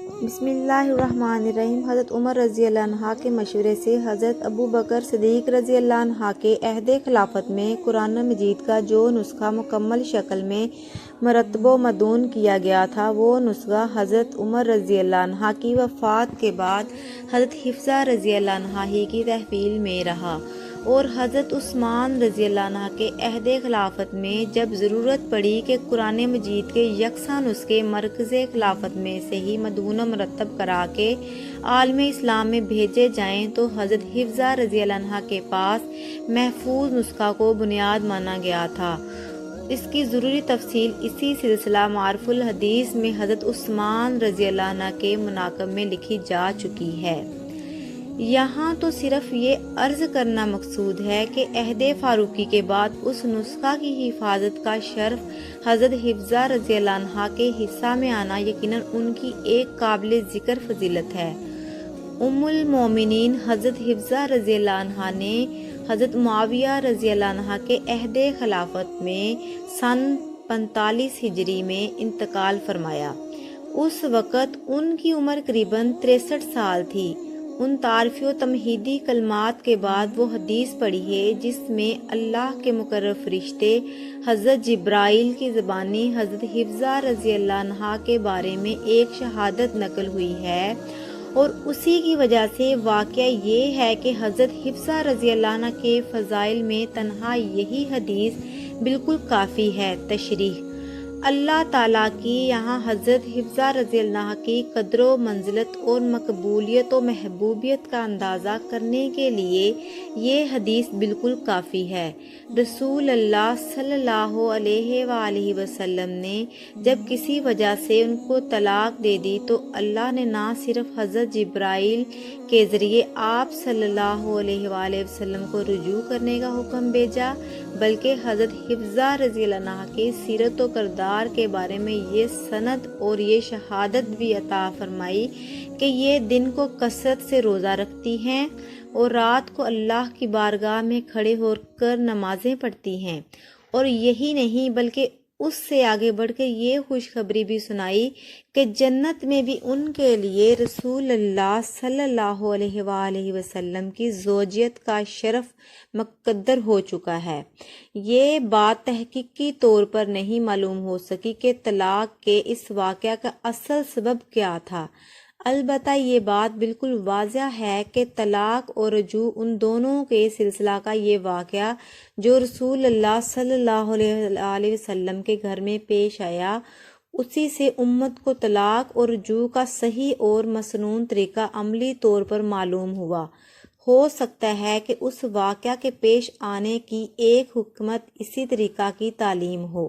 بسم اللہ الرحمن الرحیم۔ حضرت عمر رضی اللہ عنہ کے مشورے سے حضرت ابو بکر صدیق رضی اللہ عنہ کے عہد خلافت میں قرآن مجید کا جو نسخہ مکمل شکل میں مرتب و مدون کیا گیا تھا، وہ نسخہ حضرت عمر رضی اللہ عنہ کی وفات کے بعد حضرت حفصہ رضی اللہ عنہ ہی کی تحویل میں رہا، اور حضرت عثمان رضی اللہ عنہ کے عہد خلافت میں جب ضرورت پڑی کہ قرآن مجید کے یکساں نسخے مرکز خلافت میں سے ہی مدون و مرتب کرا کے عالم اسلام میں بھیجے جائیں تو حضرت حفصہ رضی اللہ عنہ کے پاس محفوظ نسخہ کو بنیاد مانا گیا تھا۔ اس کی ضروری تفصیل اسی سلسلہ معارف الحدیث میں حضرت عثمان رضی اللہ عنہ کے مناقب میں لکھی جا چکی ہے۔ یہاں تو صرف یہ عرض کرنا مقصود ہے کہ عہد فاروقی کے بعد اس نسخہ کی حفاظت کا شرف حضرت حفصہ رضی اللہ عنہ کے حصہ میں آنا یقیناً ان کی ایک قابل ذکر فضیلت ہے۔ ام المومنین حضرت حفصہ رضی اللہ عنہ نے حضرت معاویہ رضی اللہ عنہ کے عہد خلافت میں سن 45 ہجری میں انتقال فرمایا۔ اس وقت ان کی عمر قریباً 63 سال تھی۔ ان تعارفی و تمہیدی کلمات کے بعد وہ حدیث پڑھی ہے جس میں اللہ کے مقرب فرشتے حضرت جبرائیل کی زبانی حضرت حفصہ رضی اللہ عنہ کے بارے میں ایک شہادت نقل ہوئی ہے، اور اسی کی وجہ سے واقعہ یہ ہے کہ حضرت حفصہ رضی اللہ عنہ کے فضائل میں تنہا یہی حدیث بالکل کافی ہے۔ تشریح: اللہ تعالیٰ کی یہاں حضرت حفصہ رضی اللہ عنہ کی قدر و منزلت اور مقبولیت و محبوبیت کا اندازہ کرنے کے لیے یہ حدیث بالکل کافی ہے۔ رسول اللہ صلی اللہ علیہ وآلہ وسلم نے جب کسی وجہ سے ان کو طلاق دے دی تو اللہ نے نہ صرف حضرت جبرائیل کے ذریعے آپ صلی اللہ علیہ وآلہ وسلم کو رجوع کرنے کا حکم بھیجا، بلکہ حضرت حفصہ رضی اللہ عنہ کی سیرت و کردار کے بارے میں یہ سند اور یہ شہادت بھی عطا فرمائی کہ یہ دن کو کثرت سے روزہ رکھتی ہیں اور رات کو اللہ کی بارگاہ میں کھڑے ہو کر نمازیں پڑھتی ہیں، اور یہی نہیں بلکہ اس سے آگے بڑھ کے یہ خوشخبری بھی سنائی کہ جنت میں بھی ان کے لیے رسول اللہ صلی اللہ علیہ وآلہ وسلم کی زوجیت کا شرف مقدر ہو چکا ہے۔ یہ بات تحقیقی طور پر نہیں معلوم ہو سکی کہ طلاق کے اس واقعہ کا اصل سبب کیا تھا، البتہ یہ بات بالکل واضح ہے کہ طلاق اور رجوع ان دونوں کے سلسلہ کا یہ واقعہ جو رسول اللہ صلی اللہ علیہ وسلم کے گھر میں پیش آیا، اسی سے امت کو طلاق اور رجوع کا صحیح اور مسنون طریقہ عملی طور پر معلوم ہوا۔ ہو سکتا ہے کہ اس واقعہ کے پیش آنے کی ایک حکمت اسی طریقہ کی تعلیم ہو۔